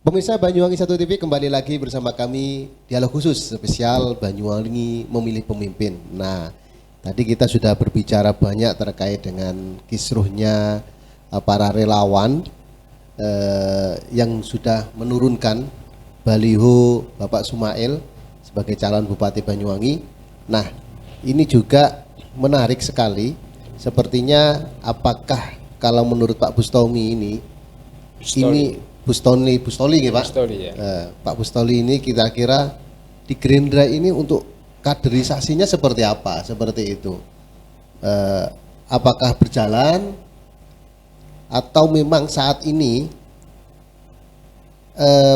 Pemirsa Banyuwangi 1 TV kembali lagi bersama kami dialog khusus spesial Banyuwangi memilih pemimpin. Nah, tadi kita sudah berbicara banyak terkait dengan kisruhnya para relawan yang sudah menurunkan baliho Bapak Sumail sebagai calon Bupati Banyuwangi. Nah, ini juga menarik sekali. Sepertinya apakah kalau menurut Pak Bustomi ini Bustoli ya Pak. Bustoli, ya. Pak Bustoli ini kira-kira di Gerindra ini untuk kaderisasinya seperti apa? Seperti itu. Apakah berjalan atau memang saat ini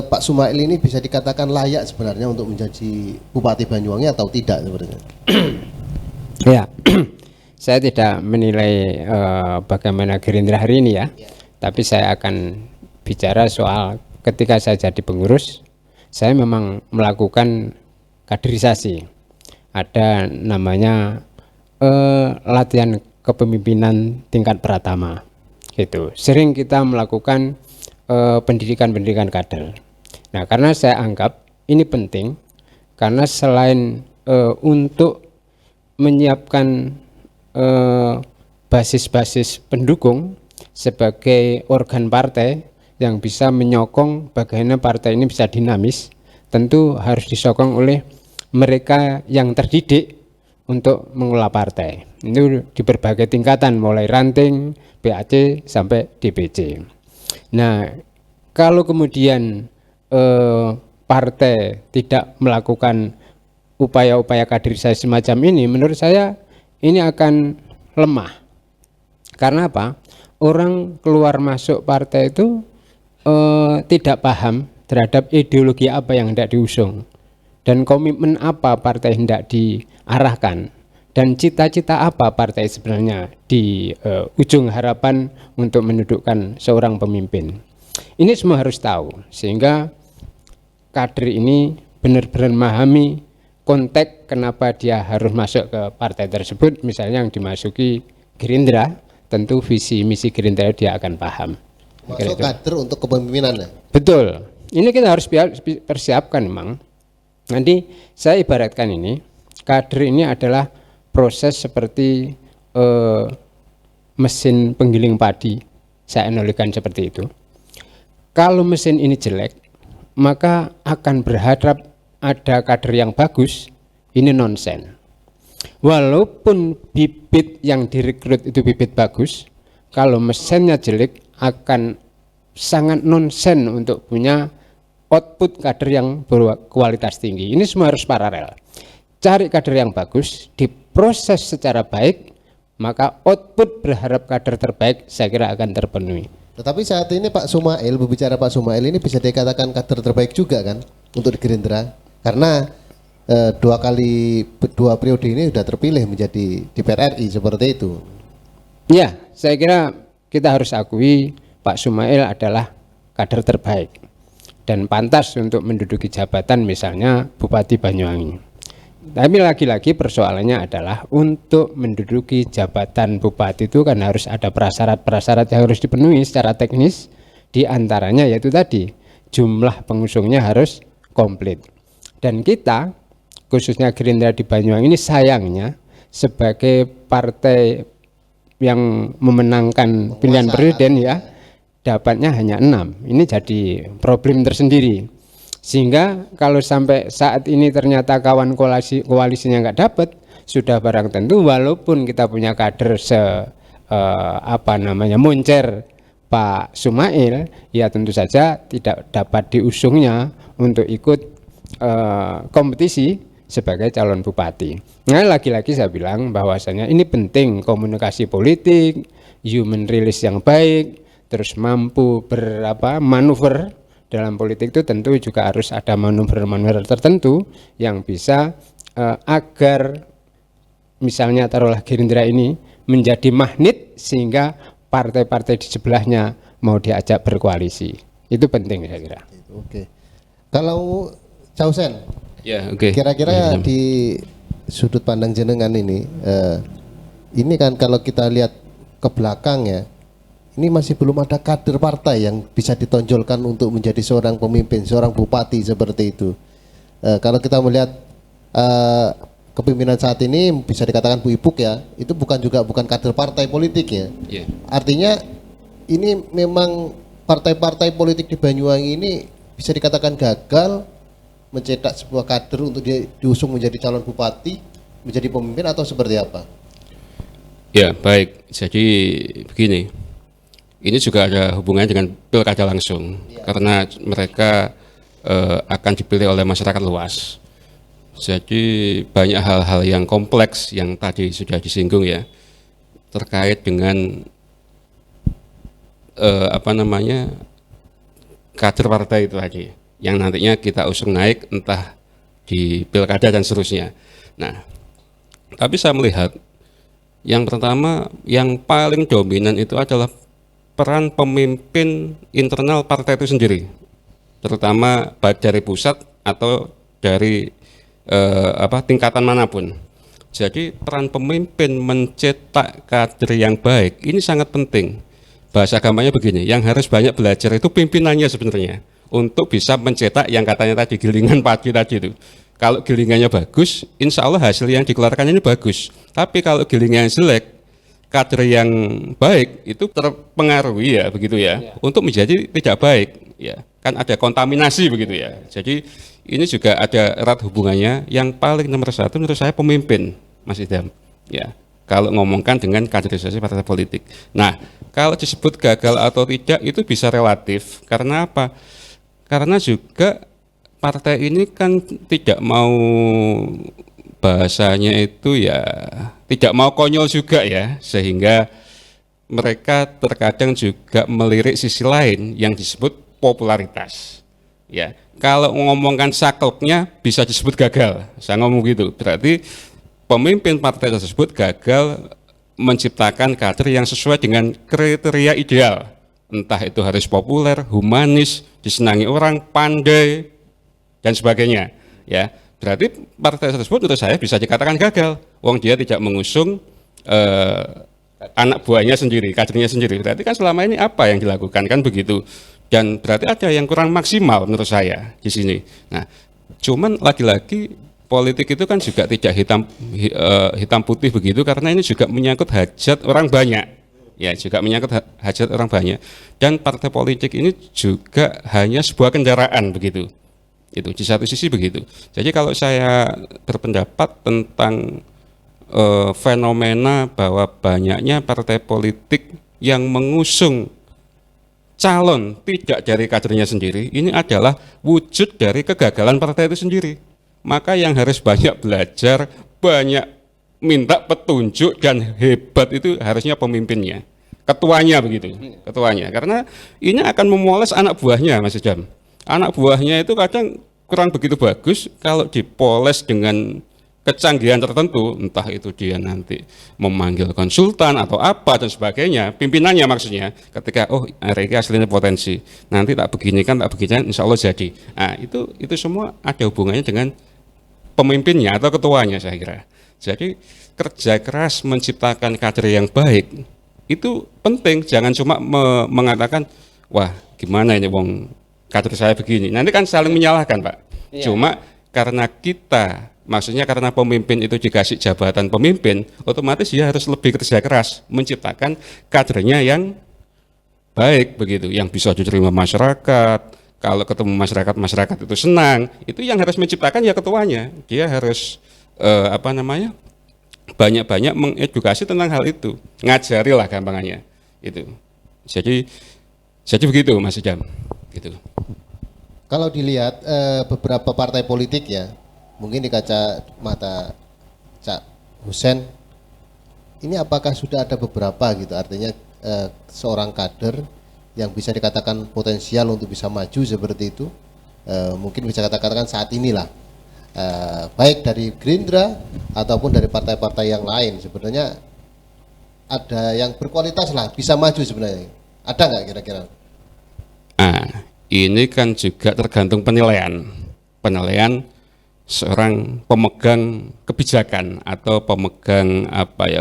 Pak Sumail ini bisa dikatakan layak sebenarnya untuk menjadi Bupati Banyuwangi atau tidak sebenarnya? Ya, saya tidak menilai bagaimana Gerindra hari ini ya. Tapi saya akan bicara soal ketika saya jadi pengurus, saya memang melakukan kaderisasi. Ada namanya latihan kepemimpinan tingkat pratama. Gitu. Sering kita melakukan pendidikan-pendidikan kader. Nah, karena saya anggap ini penting, karena selain untuk menyiapkan basis-basis pendukung sebagai organ partai yang bisa menyokong bagaimana partai ini bisa dinamis, tentu harus disokong oleh mereka yang terdidik untuk mengelola partai. Itu di berbagai tingkatan, mulai ranting, PAC sampai DPC. Nah, kalau kemudian partai tidak melakukan upaya-upaya kaderisasi semacam ini, menurut saya ini akan lemah. Karena apa? Orang keluar masuk partai itu tidak paham terhadap ideologi apa yang hendak diusung dan komitmen apa partai hendak diarahkan dan cita-cita apa partai sebenarnya di ujung harapan untuk mendudukkan seorang pemimpin. Ini semua harus tahu sehingga kader ini benar-benar memahami konteks kenapa dia harus masuk ke partai tersebut. Misalnya yang dimasuki Gerindra, tentu visi misi Gerindra dia akan paham. Masuk kader untuk kepemimpinan ya? Betul. Ini kita harus persiapkan memang. Nanti saya ibaratkan ini, kader ini adalah proses seperti mesin penggiling padi. Saya analogikan seperti itu. Kalau mesin ini jelek, maka akan berharap ada kader yang bagus, ini nonsen. Walaupun bibit yang direkrut itu bibit bagus, kalau mesinnya jelek akan sangat nonsen untuk punya output kader yang berkualitas tinggi. Ini semua harus paralel. Cari kader yang bagus, diproses secara baik, maka output berharap kader terbaik saya kira akan terpenuhi. Tetapi saat ini Pak Sumail, berbicara Pak Sumail ini bisa dikatakan kader terbaik juga kan untuk di Gerindra, karena dua periode ini sudah terpilih menjadi DPR RI seperti itu. Ya, saya kira kita harus akui Pak Sumail adalah kader terbaik dan pantas untuk menduduki jabatan misalnya Bupati Banyuwangi. Tapi lagi-lagi persoalannya adalah untuk menduduki jabatan bupati itu kan harus ada prasyarat-prasyarat yang harus dipenuhi secara teknis, di antaranya yaitu tadi jumlah pengusungnya harus komplit. Dan kita khususnya Gerindra di Banyuwangi ini sayangnya sebagai partai yang memenangkan pilihan presiden ya, dapatnya hanya 6. Ini jadi problem tersendiri. Sehingga kalau sampai saat ini ternyata kawan koalisinya nggak dapat, sudah barang tentu walaupun kita punya kader moncer Pak Sumail, ya tentu saja tidak dapat diusungnya untuk ikut kompetisi sebagai calon bupati. Nah, lagi-lagi saya bilang bahwasanya ini penting komunikasi politik, human release yang baik, terus mampu manuver dalam politik itu tentu juga harus ada manuver-manuver tertentu yang bisa agar misalnya taruhlah Gerindra ini menjadi magnet sehingga partai-partai di sebelahnya mau diajak berkoalisi. Itu penting saya kira. Oke. Kalau Causen, ya, oke. Kira-kira di sudut pandang jenengan ini kan kalau kita lihat ke belakang ya, ini masih belum ada kader partai yang bisa ditonjolkan untuk menjadi seorang pemimpin, seorang bupati seperti itu. Kalau kita melihat kepemimpinan saat ini bisa dikatakan Bu Ipuk ya, itu bukan kader partai politik ya. Yeah. Artinya ini memang partai-partai politik di Banyuwangi ini bisa dikatakan gagal mencetak sebuah kader untuk diusung menjadi calon bupati, menjadi pemimpin atau seperti apa? Ya, baik. Jadi begini, ini juga ada hubungannya dengan pilkada langsung, karena mereka akan dipilih oleh masyarakat luas. Jadi banyak hal-hal yang kompleks yang tadi sudah disinggung ya, terkait dengan kader partai itu tadi, yang nantinya kita usung naik entah di pilkada dan seterusnya. Nah, tapi saya melihat yang pertama, yang paling dominan itu adalah peran pemimpin internal partai itu sendiri, terutama baik dari pusat atau dari tingkatan manapun. Jadi peran pemimpin mencetak kader yang baik ini sangat penting. Bahasa agamanya begini, yang harus banyak belajar itu pimpinannya sebenarnya, untuk bisa mencetak yang katanya tadi gilingan padi tadi itu. Kalau gilingannya bagus, insya Allah hasil yang dikeluarkan ini bagus. Tapi kalau gilingan jelek, kader yang baik itu terpengaruhi ya begitu ya, untuk menjadi tidak baik ya, kan ada kontaminasi begitu ya. Jadi ini juga ada erat hubungannya. Yang paling nomor satu menurut saya pemimpin, Mas Idam ya, kalau ngomongkan dengan kaderisasi partai politik. Nah, kalau disebut gagal atau tidak itu bisa relatif. Karena apa? Karena juga partai ini kan tidak mau, bahasanya itu ya tidak mau konyol juga ya, sehingga mereka terkadang juga melirik sisi lain yang disebut popularitas ya. Kalau ngomongkan sakleknya bisa disebut gagal, saya ngomong gitu, berarti pemimpin partai tersebut gagal menciptakan kader yang sesuai dengan kriteria ideal, entah itu harus populer, humanis, disenangi orang, pandai dan sebagainya ya. Berarti partai tersebut menurut saya bisa dikatakan gagal. Wong dia tidak mengusung anak buahnya sendiri, kadernya sendiri. Berarti kan selama ini apa yang dilakukan kan begitu. Dan berarti ada yang kurang maksimal menurut saya di sini. Nah, cuman lagi-lagi politik itu kan juga tidak hitam putih begitu, karena ini juga menyangkut hajat orang banyak. Ya, juga menyangkut hajat orang banyak. Dan partai politik ini juga hanya sebuah kendaraan begitu. Itu di satu sisi begitu. Jadi kalau saya berpendapat tentang fenomena bahwa banyaknya partai politik yang mengusung calon tidak dari kadernya sendiri, ini adalah wujud dari kegagalan partai itu sendiri. Maka yang harus banyak belajar, banyak minta petunjuk dan hebat itu harusnya pemimpinnya, ketuanya begitu, ketuanya. Karena ini akan memoles anak buahnya, Mas Idam. Anak buahnya itu kadang kurang begitu bagus kalau dipoles dengan kecanggihan tertentu, entah itu dia nanti memanggil konsultan atau apa dan sebagainya, pimpinannya maksudnya, ketika oh mereka aslinya potensi, nanti tak beginikan, insya Allah jadi. Nah itu semua ada hubungannya dengan pemimpinnya atau ketuanya saya kira. Jadi kerja keras menciptakan kader yang baik itu penting, jangan cuma mengatakan wah gimana ini wong kader saya begini, nanti kan saling menyalahkan Pak. Iya. Cuma karena kita, maksudnya karena pemimpin itu dikasih jabatan pemimpin, otomatis dia harus lebih kerja keras menciptakan kadernya yang baik begitu, yang bisa diterima masyarakat. Kalau ketemu masyarakat itu senang, itu yang harus menciptakan ya ketuanya. Dia harus banyak-banyak mengedukasi tentang hal itu, ngajari lah gampangannya itu. Jadi begitu Mas Idam gitu. Kalau dilihat beberapa partai politik ya, mungkin di kaca mata Cak Husen, ini apakah sudah ada beberapa gitu, artinya seorang kader yang bisa dikatakan potensial untuk bisa maju seperti itu, mungkin bisa katakan saat inilah, baik dari Gerindra ataupun dari partai-partai yang lain, sebenarnya ada yang berkualitas lah, bisa maju sebenarnya, ada nggak kira-kira? Ini kan juga tergantung penilaian seorang pemegang kebijakan atau pemegang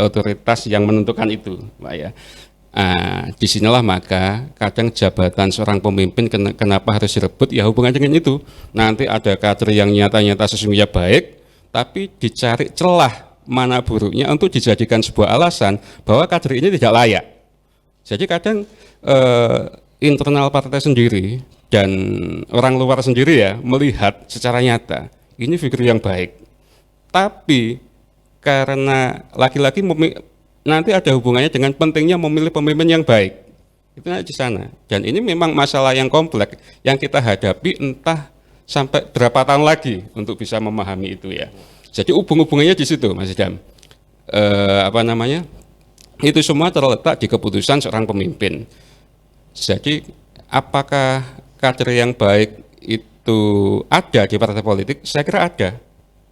otoritas yang menentukan itu, Pak ya. Disinilah maka kadang jabatan seorang pemimpin kenapa harus direbut, ya hubungan dengan itu. Nanti ada kader yang nyata-nyata sesungguhnya baik, tapi dicari celah mana buruknya untuk dijadikan sebuah alasan bahwa kader ini tidak layak. Jadi kadang internal partai sendiri dan orang luar sendiri ya melihat secara nyata ini figur yang baik, tapi karena lagi-lagi nanti ada hubungannya dengan pentingnya memilih pemimpin yang baik. Itu nanti di sana. Dan ini memang masalah yang kompleks yang kita hadapi entah sampai berapa tahun lagi untuk bisa memahami itu ya. Jadi hubungannya di situ, Mas Idam. Itu semua terletak di keputusan seorang pemimpin. Jadi apakah kader yang baik itu ada di partai politik? Saya kira ada.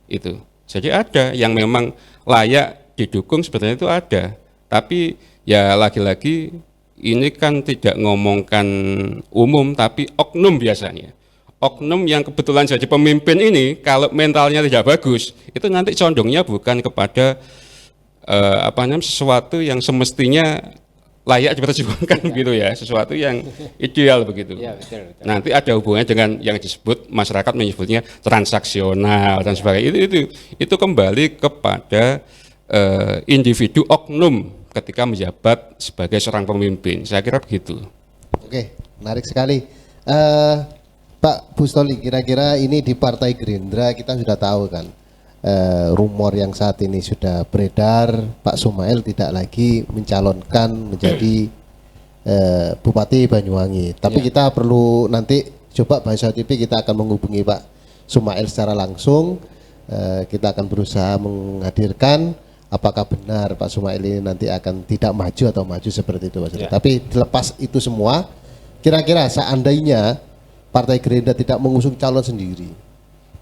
Itu. Jadi ada yang memang layak didukung, sebetulnya itu ada, tapi ya lagi-lagi ini kan tidak ngomongkan umum tapi oknum biasanya. Oknum yang kebetulan jadi pemimpin ini kalau mentalnya tidak bagus itu nanti condongnya bukan kepada sesuatu yang semestinya layak diperjuangkan gitu ya, sesuatu yang ideal begitu. Ya, betul. Nanti ada hubungannya dengan yang disebut masyarakat menyebutnya transaksional dan sebagainya. Itu kembali kepada individu oknum ketika menjabat sebagai seorang pemimpin. Saya kira begitu. Oke, menarik sekali. Pak Bustoli, kira-kira ini di Partai Gerindra kita sudah tahu kan, rumor yang saat ini sudah beredar, Pak Sumail tidak lagi mencalonkan menjadi Bupati Banyuwangi. Tapi kita perlu nanti coba Bahasa TV kita akan menghubungi Pak Sumail secara langsung. Kita akan berusaha menghadirkan apakah benar Pak Sumail ini nanti akan tidak maju atau maju seperti itu, Mas. Ya. Tapi dilepas itu semua, kira-kira seandainya Partai Gerindra tidak mengusung calon sendiri,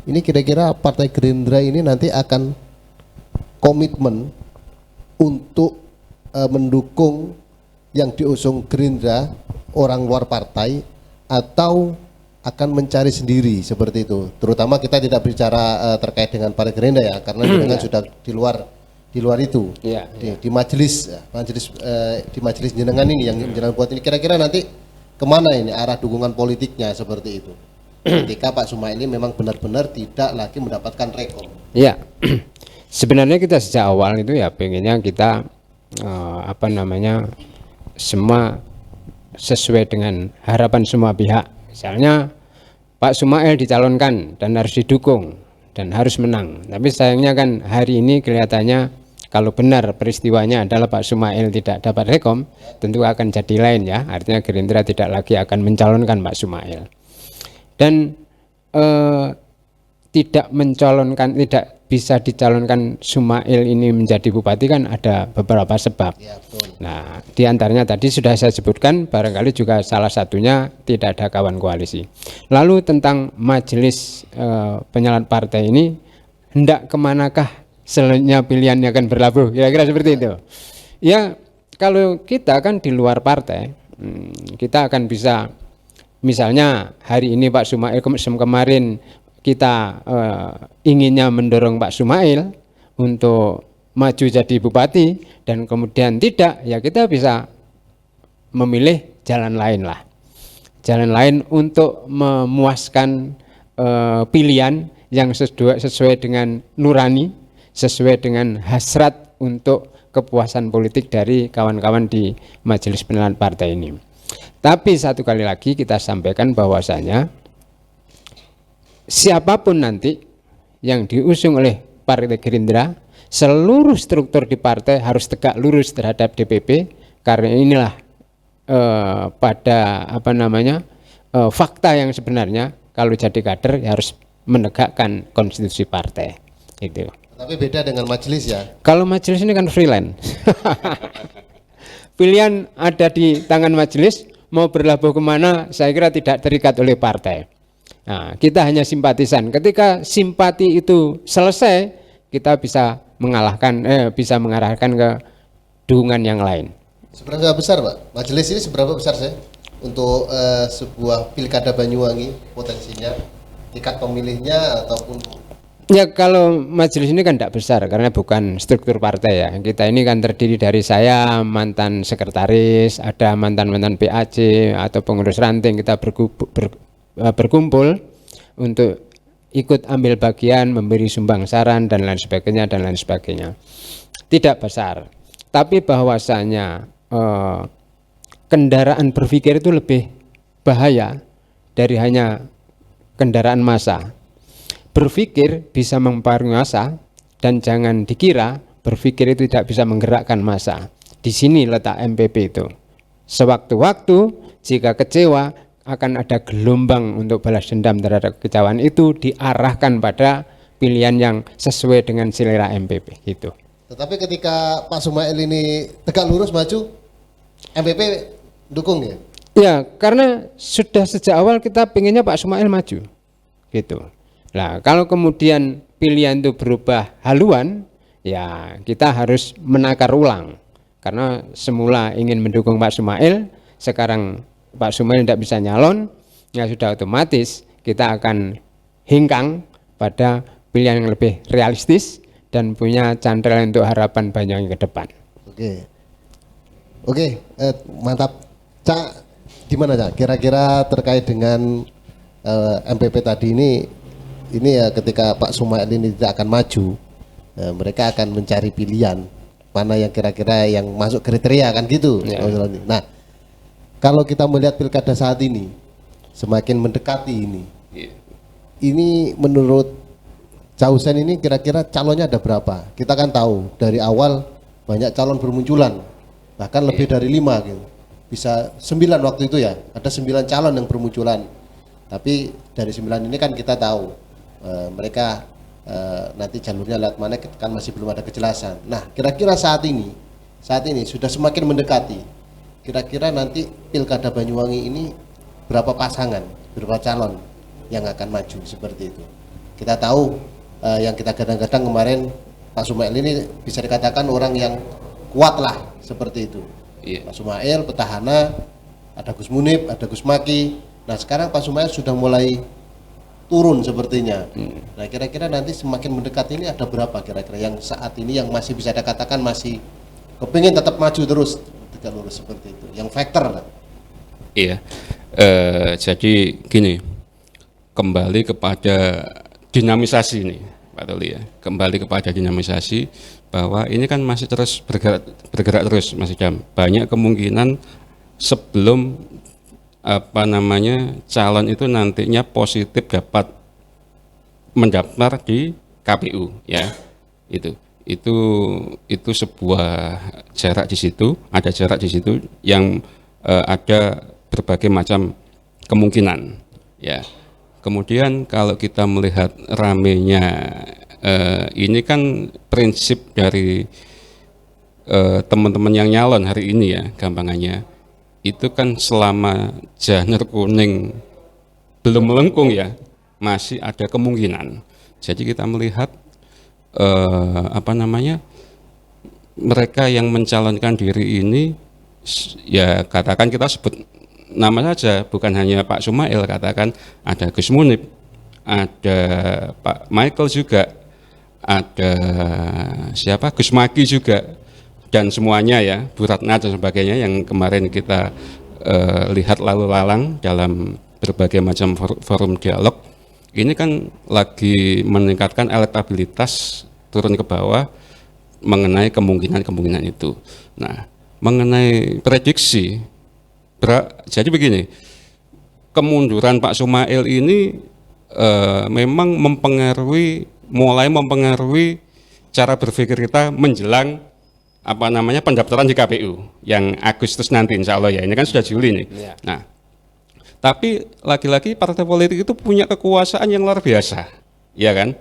ini kira-kira Partai Gerindra ini nanti akan komitmen untuk mendukung yang diusung Gerindra orang luar partai atau akan mencari sendiri seperti itu. Terutama kita tidak bicara terkait dengan Partai Gerindra ya, karena dengan sudah di luar itu, di majelis jenengan ini yang jenengan buat ini, kira-kira nanti kemana ini arah dukungan politiknya seperti itu ketika Pak Sumail ini memang benar-benar tidak lagi mendapatkan rekom. Ya, sebenarnya kita sejak awal itu ya pengennya kita semua sesuai dengan harapan semua pihak. Misalnya Pak Sumail dicalonkan dan harus didukung dan harus menang. Tapi sayangnya kan hari ini kelihatannya kalau benar peristiwanya adalah Pak Sumail tidak dapat rekom, tentu akan jadi lain ya. Artinya Gerindra tidak lagi akan mencalonkan Pak Sumail. Dan tidak bisa dicalonkan Sumail ini menjadi bupati kan ada beberapa sebab. Ya, nah, diantaranya tadi sudah saya sebutkan, barangkali juga salah satunya tidak ada kawan koalisi. Lalu tentang majelis penyalon partai ini, hendak kemanakah selanjutnya pilihannya akan berlabuh, kira-kira seperti itu. Ya, kalau kita kan di luar partai, kita akan bisa, misalnya hari ini Pak Sumail kemarin kita inginnya mendorong Pak Sumail untuk maju jadi bupati dan kemudian tidak, ya kita bisa memilih jalan lain lah. Jalan lain untuk memuaskan pilihan yang sesuai dengan nurani, sesuai dengan hasrat untuk kepuasan politik dari kawan-kawan di Majelis Penyelenggaraan Partai ini. Tapi satu kali lagi kita sampaikan bahwasanya siapapun nanti yang diusung oleh Partai Gerindra, seluruh struktur di partai harus tegak lurus terhadap DPP, karena inilah fakta yang sebenarnya kalau jadi kader ya harus menegakkan konstitusi partai itu. Tapi beda dengan majelis ya. Kalau majelis ini kan freelance. Pilihan ada di tangan majelis, mau berlabuh kemana saya kira tidak terikat oleh partai. Nah, kita hanya simpatisan. Ketika simpati itu selesai, kita bisa mengarahkan ke dukungan yang lain. Seberapa besar Pak? Majelis ini seberapa besar sih untuk sebuah pilkada Banyuwangi potensinya, tingkat pemilihnya ataupun Ya kalau majelis ini kan tidak besar karena bukan struktur partai ya. Kita ini kan terdiri dari saya mantan sekretaris, ada mantan-mantan PAC atau pengurus ranting. Kita berkumpul untuk ikut ambil bagian, memberi sumbang saran dan lain sebagainya dan lain sebagainya. Tidak besar, tapi bahwasanya kendaraan berpikir itu lebih bahaya dari hanya kendaraan massa. Berpikir bisa mempengaruhi massa dan jangan dikira berpikir itu tidak bisa menggerakkan massa. Di sini letak MPP itu. Sewaktu-waktu jika kecewa akan ada gelombang untuk balas dendam terhadap kekecewaan itu diarahkan pada pilihan yang sesuai dengan selera MPP gitu. Tetapi ketika Pak Sumail ini tegak lurus maju, MPP dukung ya? Ya, karena sudah sejak awal kita pengennya Pak Sumail maju gitu. Nah, kalau kemudian pilihan itu berubah haluan, ya kita harus menakar ulang. Karena semula ingin mendukung Pak Sumail, sekarang Pak Sumail tidak bisa nyalon, ya sudah otomatis kita akan hingkang pada pilihan yang lebih realistis dan punya cantelan untuk harapan Banyuwangi ke depan. Oke, mantap. Cak, gimana Cak? Kira-kira terkait dengan MPP tadi ini ya ketika Pak Sumail ini tidak akan maju, mereka akan mencari pilihan mana yang kira-kira yang masuk kriteria kan gitu. Ya. Nah, kalau kita melihat pilkada saat ini semakin mendekati ini menurut Causen ini kira-kira calonnya ada berapa? Kita kan tahu dari awal banyak calon bermunculan, bahkan lebih dari 5 gitu. Bisa 9 waktu itu ya, ada 9 calon yang bermunculan. Tapi dari 9 ini kan kita tahu mereka nanti jalurnya lewat mana kan masih belum ada kejelasan. Nah, kira-kira saat ini sudah semakin mendekati. Kira-kira nanti pilkada Banyuwangi ini berapa pasangan, berapa calon yang akan maju seperti itu. Kita tahu yang kita kadang-kadang kemarin Pak Sumail ini bisa dikatakan orang yang kuat lah seperti itu. Pak Sumail petahana, ada Gus Munib, ada Gus Maki. Nah, sekarang Pak Sumail sudah mulai turun sepertinya. Nah, kira-kira nanti semakin mendekat ini ada berapa kira-kira yang saat ini yang masih bisa dikatakan masih kepingin tetap maju terus tegak lurus seperti itu, yang faktor lah. Iya, jadi gini, kembali kepada dinamisasi nih Pak Toli ya, kembali kepada dinamisasi bahwa ini kan masih terus bergerak terus Mas Idam. Banyak kemungkinan sebelum calon itu nantinya positif dapat mendaftar di KPU ya, itu sebuah jarak di situ, ada jarak di situ yang ada berbagai macam kemungkinan ya. Kemudian kalau kita melihat ramenya ini kan prinsip dari teman-teman yang nyalon hari ini ya, gampangannya itu kan selama janur kuning belum melengkung ya, masih ada kemungkinan. Jadi kita melihat mereka yang mencalonkan diri ini ya, katakan kita sebut nama saja, bukan hanya Pak Sumail, katakan ada Gus Munib, ada Pak Michael juga, ada siapa, Gus Maki juga, dan semuanya ya, Bu Ratna dan sebagainya yang kemarin kita lihat lalu lalang dalam berbagai macam forum dialog. Ini kan lagi meningkatkan elektabilitas turun ke bawah mengenai kemungkinan itu. Nah, mengenai prediksi, jadi begini, kemunduran Pak Sumail ini memang mulai mempengaruhi cara berpikir kita menjelang pendaftaran di KPU yang Agustus nanti insya Allah ya, ini kan sudah Juli nih. Ya. Nah, tapi lagi-lagi partai politik itu punya kekuasaan yang luar biasa, ya kan?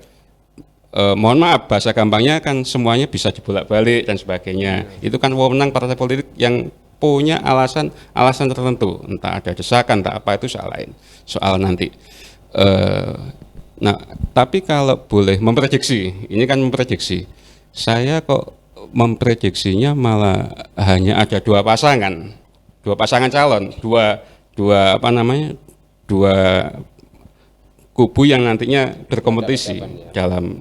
Mohon maaf bahasa gampangnya kan semuanya bisa dibolak-balik dan sebagainya. Itu kan wewenang partai politik yang punya alasan tertentu, entah ada desakan, entah apa, itu soal lain, soal nanti. Nah, tapi kalau boleh memprediksi, ini kan memprediksi, saya kok memprediksinya malah hanya ada dua pasangan calon, dua kubu yang nantinya berkompetisi dalam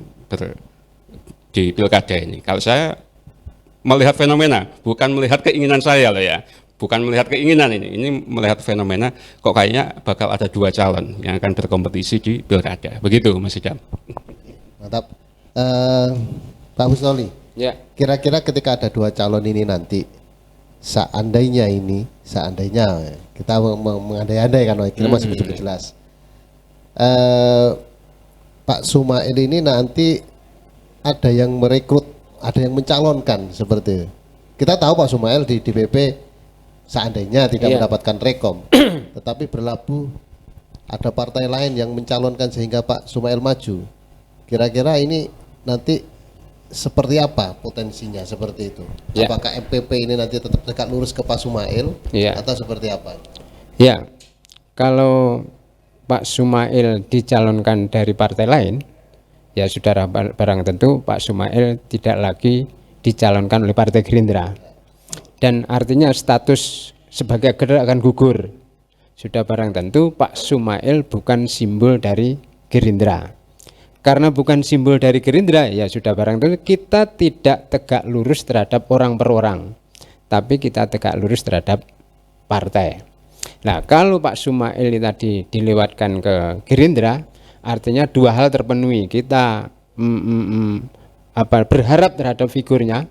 di pilkada ini. Kalau saya melihat fenomena, bukan melihat keinginan saya loh ya, bukan melihat keinginan ini melihat fenomena kok kayaknya bakal ada 2 calon yang akan berkompetisi di pilkada. Begitu Mas Idam. Mantap. Pak Husnoli, Ya. kira-kira ketika ada 2 calon ini nanti, seandainya kita mengandai-andai kan, kita masih belum jelas. Pak Sumail ini nanti ada yang merekrut, ada yang mencalonkan seperti itu. Kita tahu Pak Sumail di DPP seandainya tidak mendapatkan rekom, tetapi berlabuh ada partai lain yang mencalonkan sehingga Pak Sumail maju. Kira-kira ini nanti seperti apa potensinya seperti itu? Ya. Apakah MPP ini nanti tetap tegak lurus ke Pak Sumail atau seperti apa? Ya, kalau Pak Sumail dicalonkan dari partai lain, ya sudah barang tentu Pak Sumail tidak lagi dicalonkan oleh Partai Gerindra. Dan artinya status sebagai kader akan gugur. Sudah barang tentu Pak Sumail bukan simbol dari Gerindra. Karena bukan simbol dari Gerindra, ya sudah barang tentu kita tidak tegak lurus terhadap orang per orang, tapi kita tegak lurus terhadap partai. Nah, kalau Pak Sumail ini tadi dilewatkan ke Gerindra, artinya 2 hal terpenuhi. Kita berharap terhadap figurnya,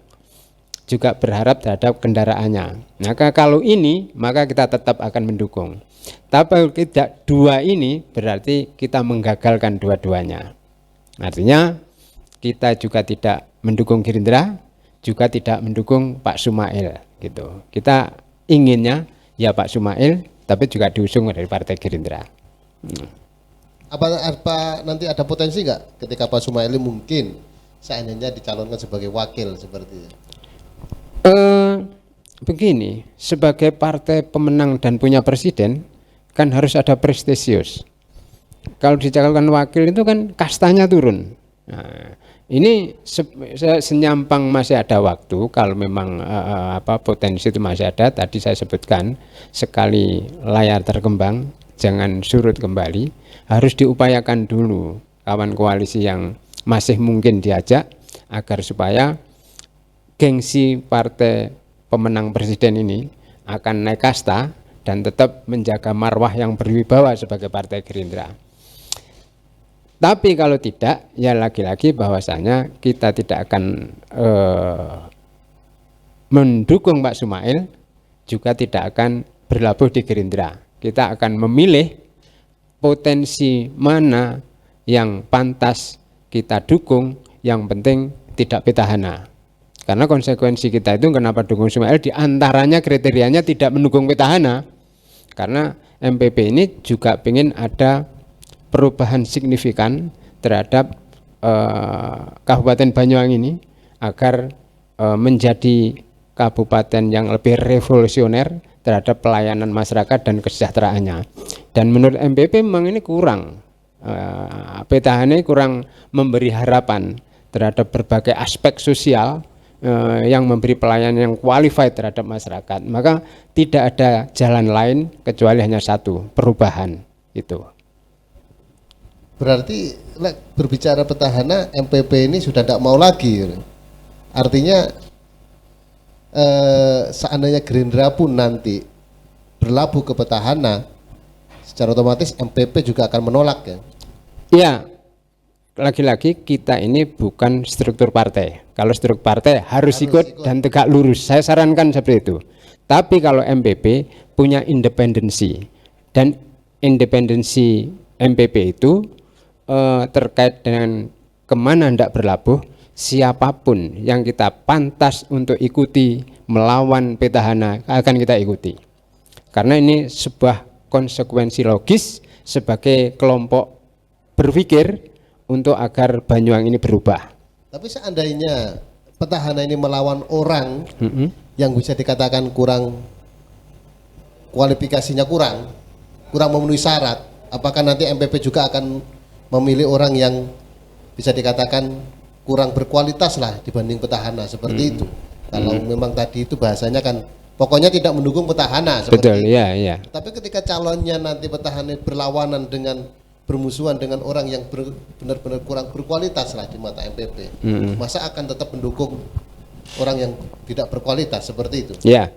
juga berharap terhadap kendaraannya. Maka kalau ini, maka kita tetap akan mendukung. Tapi kalau tidak 2 ini, berarti kita menggagalkan dua-duanya. Artinya kita juga tidak mendukung Gerindra, juga tidak mendukung Pak Sumail gitu. Kita inginnya ya Pak Sumail, tapi juga diusung dari Partai Gerindra. Apa nanti ada potensi nggak ketika Pak Sumail mungkin seandainya dicalonkan sebagai wakil seperti itu? Begini, sebagai partai pemenang dan punya presiden kan harus ada prestisius. Kalau dicalonkan wakil itu kan kastanya turun. Nah, ini senyampang masih ada waktu. Kalau memang potensi itu masih ada, tadi saya sebutkan sekali layar terkembang jangan surut kembali. Harus diupayakan dulu kawan koalisi yang masih mungkin diajak agar supaya gengsi partai pemenang presiden ini akan naik kasta dan tetap menjaga marwah yang berwibawa sebagai Partai Gerindra. Tapi kalau tidak, ya lagi-lagi bahwasanya kita tidak akan mendukung Pak Sumail, juga tidak akan berlabuh di Gerindra. Kita akan memilih potensi mana yang pantas kita dukung, yang penting tidak petahana. Karena konsekuensi kita itu kenapa dukung Sumail, diantaranya kriterianya tidak mendukung petahana. Karena MPP ini juga ingin ada perubahan signifikan terhadap Kabupaten Banyuwangi ini agar menjadi kabupaten yang lebih revolusioner terhadap pelayanan masyarakat dan kesejahteraannya. Dan menurut MPP memang ini kurang, petahana kurang memberi harapan terhadap berbagai aspek sosial yang memberi pelayanan yang qualified terhadap masyarakat. Maka tidak ada jalan lain kecuali hanya satu, perubahan itu. Berarti berbicara petahana, MPP ini sudah tidak mau lagi. Artinya seandainya Gerindra pun nanti berlabuh ke petahana, secara otomatis MPP juga akan menolak ya? Iya, lagi-lagi kita ini bukan struktur partai. Kalau struktur partai harus ikut dan tegak lurus. Saya sarankan seperti itu. Tapi kalau MPP punya independensi, dan independensi MPP itu terkait dengan kemana hendak berlabuh, siapapun yang kita pantas untuk ikuti melawan petahana akan kita ikuti. Karena ini sebuah konsekuensi logis sebagai kelompok berpikir untuk agar Banyuwangi ini berubah. Tapi seandainya petahana ini melawan orang yang bisa dikatakan kurang, kualifikasinya kurang memenuhi syarat, apakah nanti MPP juga akan memilih orang yang bisa dikatakan kurang berkualitas lah dibanding petahana seperti itu? Kalau memang tadi itu bahasanya kan pokoknya tidak mendukung petahana seperti betul, itu. Iya. Tapi ketika calonnya nanti petahana berlawanan dengan bermusuhan dengan orang yang benar-benar kurang berkualitas lah di mata MPP, masa akan tetap mendukung orang yang tidak berkualitas seperti itu? Ya,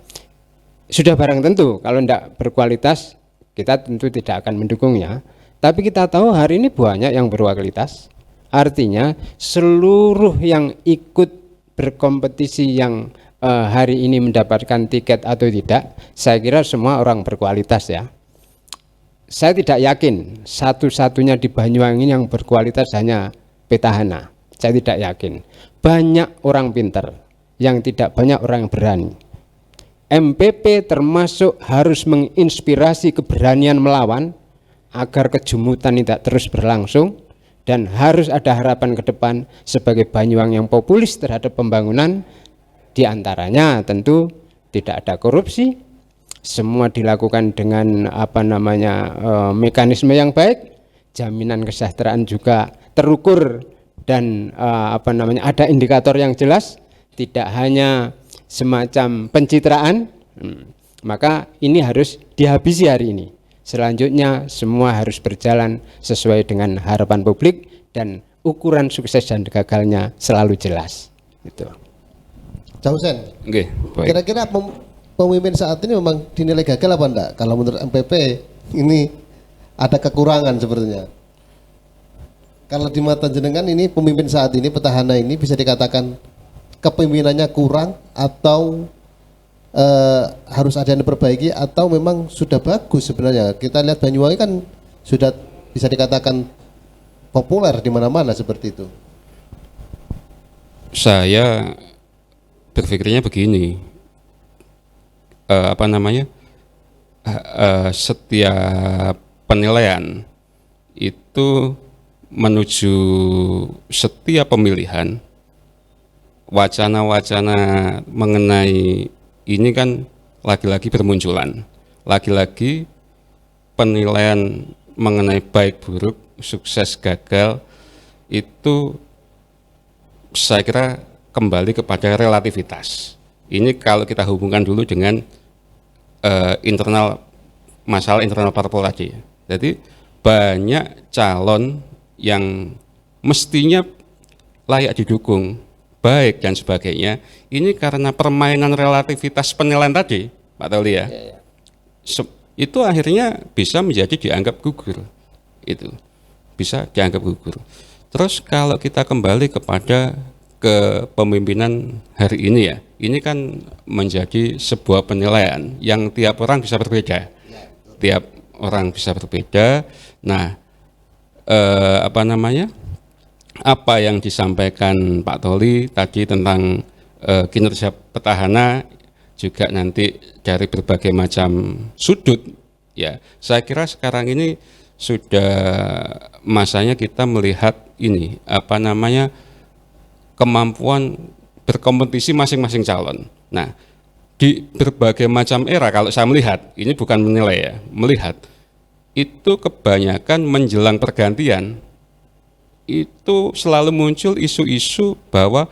sudah barang tentu kalau tidak berkualitas kita tentu tidak akan mendukungnya. Tapi kita tahu hari ini banyak yang berkualitas. Artinya seluruh yang ikut berkompetisi yang hari ini mendapatkan tiket atau tidak, saya kira semua orang berkualitas ya. Saya tidak yakin satu-satunya di Banyuwangi yang berkualitas hanya petahana. Saya tidak yakin. Banyak orang pintar, yang tidak banyak orang yang berani. MPP termasuk harus menginspirasi keberanian melawan agar kejumutan tidak terus berlangsung, dan harus ada harapan ke depan sebagai Banyuwangi yang populis terhadap pembangunan. Di antaranya tentu tidak ada korupsi, semua dilakukan dengan mekanisme yang baik, jaminan kesejahteraan juga terukur dan ada indikator yang jelas, tidak hanya semacam pencitraan. Maka ini harus dihabisi hari ini. Selanjutnya semua harus berjalan sesuai dengan harapan publik dan ukuran sukses dan gagalnya selalu jelas. Itu. Jausen, Oke, baik. kira-kira pemimpin saat ini memang dinilai gagal apa enggak? Kalau menurut MPP ini ada kekurangan sepertinya. Kalau di mata jenengan ini pemimpin saat ini, petahana ini bisa dikatakan kepemimpinannya kurang atau harus ada yang diperbaiki, atau memang sudah bagus sebenarnya? Kita lihat Banyuwangi kan sudah bisa dikatakan populer di mana-mana seperti itu. Saya berpikirnya begini, setiap penilaian itu menuju setiap pemilihan, wacana-wacana mengenai ini kan lagi-lagi bermunculan, lagi-lagi penilaian mengenai baik buruk, sukses gagal itu saya kira kembali kepada relativitas. Ini kalau kita hubungkan dulu dengan masalah internal parpol tadi. Jadi banyak calon yang mestinya layak didukung, baik dan sebagainya, ini karena permainan relativitas penilaian tadi, Pak Tauli ya. Itu akhirnya bisa menjadi dianggap gugur. Itu bisa dianggap gugur. Terus kalau kita kembali kepada kepemimpinan hari ini ya, ini kan menjadi sebuah penilaian yang tiap orang bisa berbeda. Tiap orang bisa berbeda. Nah, apa yang disampaikan Pak Toli tadi tentang kinerja petahana juga nanti dari berbagai macam sudut ya. Saya kira sekarang ini sudah masanya kita melihat ini kemampuan berkompetisi masing-masing calon. Nah, di berbagai macam era kalau saya melihat, ini bukan menilai ya, melihat itu kebanyakan menjelang pergantian itu selalu muncul isu-isu bahwa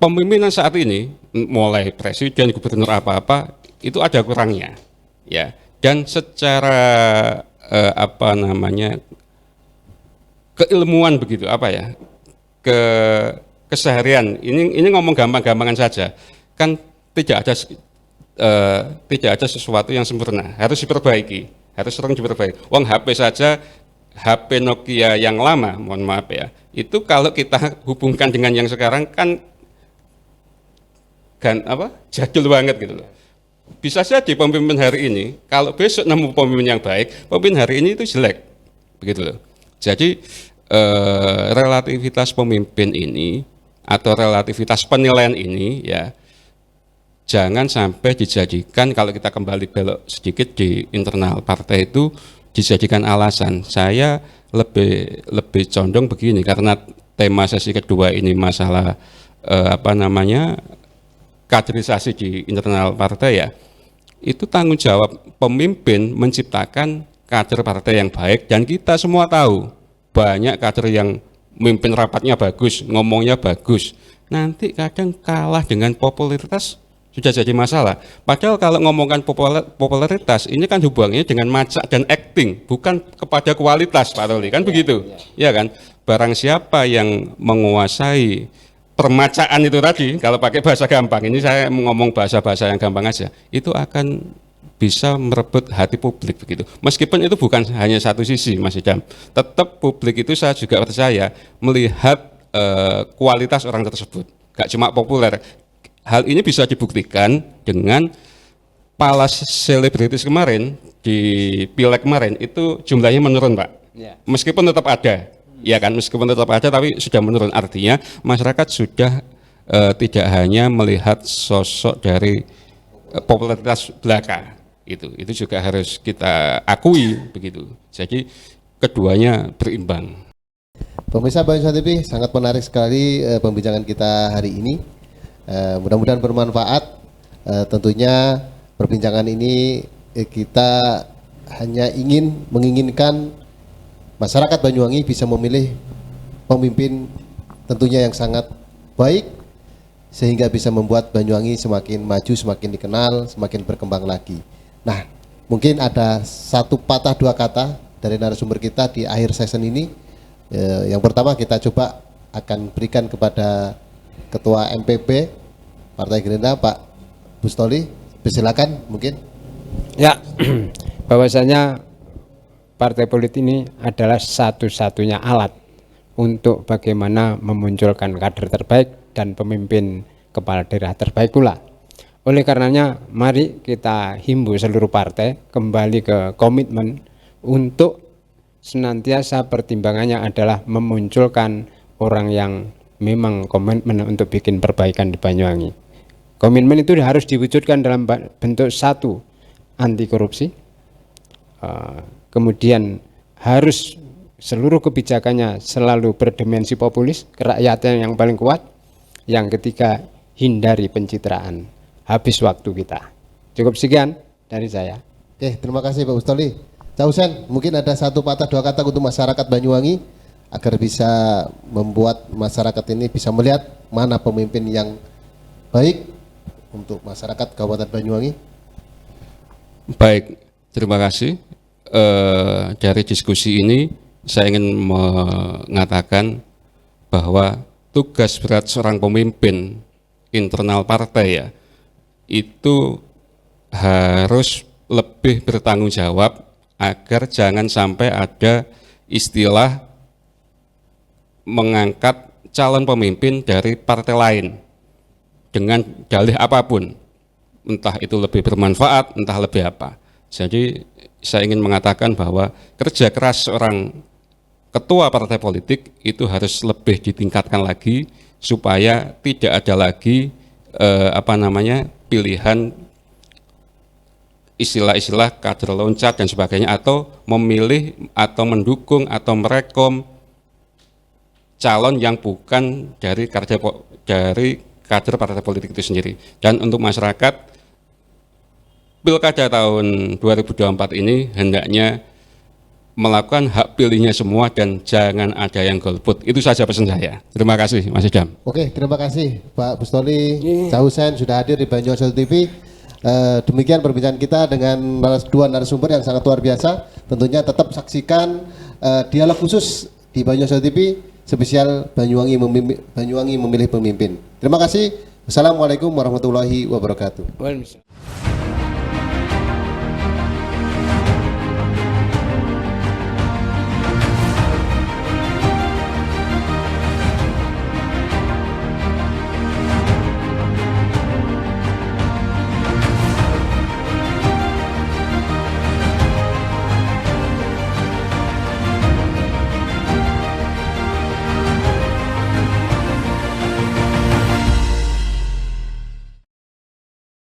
pemimpinan saat ini mulai presiden, gubernur apa-apa itu ada kurangnya ya, dan secara keilmuan begitu keseharian ini ngomong gampang-gampangan saja kan tidak ada sesuatu yang sempurna, harus diperbaiki, harus sering diperbaiki. Wong HP saja, HP Nokia yang lama, mohon maaf ya, itu kalau kita hubungkan dengan yang sekarang kan jadul banget gitu loh. Bisa saja pemimpin hari ini, kalau besok nemu pemimpin yang baik, pemimpin hari ini itu jelek, begitu loh. Jadi relativitas pemimpin ini atau relativitas penilaian ini ya, jangan sampai dijadikan, kalau kita kembali belok sedikit di internal partai itu dijadikan alasan. Saya lebih condong begini, karena tema sesi kedua ini masalah kaderisasi di internal partai ya. Itu tanggung jawab pemimpin menciptakan kader partai yang baik, dan kita semua tahu banyak kader yang memimpin rapatnya bagus, ngomongnya bagus, nanti kadang kalah dengan popularitas sudah jadi masalah. Padahal kalau ngomongkan popularitas, ini kan hubungannya dengan macak dan acting, bukan kepada kualitas, Pak Roli, kan begitu, ya kan? Barang siapa yang menguasai permacaan itu tadi, kalau pakai bahasa gampang, ini saya ngomong bahasa-bahasa yang gampang aja, itu akan bisa merebut hati publik begitu. Meskipun itu bukan hanya satu sisi, Mas Idam, tetap publik itu saya juga percaya melihat kualitas orang tersebut, gak cuma populer. Hal ini bisa dibuktikan dengan palas selebritis kemarin di Pileg kemarin itu jumlahnya menurun, Pak. Meskipun tetap ada, ya kan, meskipun tetap ada tapi sudah menurun. Artinya masyarakat sudah tidak hanya melihat sosok dari popularitas belaka. Itu juga harus kita akui begitu. Jadi keduanya berimbang. Pemirsa Banyuwangi TV, sangat menarik sekali pembincangan kita hari ini. Mudah-mudahan bermanfaat. Tentunya perbincangan ini kita hanya menginginkan masyarakat Banyuwangi bisa memilih pemimpin tentunya yang sangat baik sehingga bisa membuat Banyuwangi semakin maju, semakin dikenal, semakin berkembang lagi. Nah, mungkin ada satu patah dua kata dari narasumber kita di akhir session ini. Yang pertama kita coba akan berikan kepada Ketua MPP Partai Gerindra, Pak Bustoli. Silakan mungkin. Ya, bahwasanya partai politik ini adalah satu-satunya alat untuk bagaimana memunculkan kader terbaik dan pemimpin kepala daerah terbaik pula. Oleh karenanya, mari kita himbau seluruh partai kembali ke komitmen untuk senantiasa pertimbangannya adalah memunculkan orang yang memang komitmen untuk bikin perbaikan di Banyuwangi. Komitmen itu harus diwujudkan dalam bentuk satu, anti korupsi, kemudian harus seluruh kebijakannya selalu berdimensi populis, kerakyatan yang paling kuat. Yang ketiga, hindari pencitraan. Habis waktu kita. Cukup sekian dari saya. Oke, terima kasih Pak Bustoli. Cak Husen, mungkin ada satu patah dua kata untuk masyarakat Banyuwangi agar bisa membuat masyarakat ini bisa melihat mana pemimpin yang baik untuk masyarakat Kabupaten Banyuwangi. Baik, terima kasih. Dari diskusi ini saya ingin mengatakan bahwa tugas berat seorang pemimpin internal partai ya itu harus lebih bertanggung jawab agar jangan sampai ada istilah mengangkat calon pemimpin dari partai lain dengan dalih apapun, entah itu lebih bermanfaat, entah lebih apa. Jadi saya ingin mengatakan bahwa kerja keras seorang ketua partai politik itu harus lebih ditingkatkan lagi supaya tidak ada lagi pilihan istilah-istilah kader loncat dan sebagainya, atau memilih atau mendukung atau merekom calon yang bukan dari kader partai politik itu sendiri. Dan untuk masyarakat, Pilkada tahun 2024 ini hendaknya melakukan hak pilihnya semua dan jangan ada yang golput. Itu saja pesan saya. Terima kasih Mas Idam. Oke, terima kasih Pak Bustoli, Cak Husen sudah hadir di Banyuwangi TV. Demikian perbincangan kita dengan dua narasumber yang sangat luar biasa. Tentunya tetap saksikan dialog khusus di Banyuwangi TV spesial Banyuwangi memilih pemimpin. Terima kasih. Wassalamualaikum warahmatullahi wabarakatuh. Waalaikumsalam.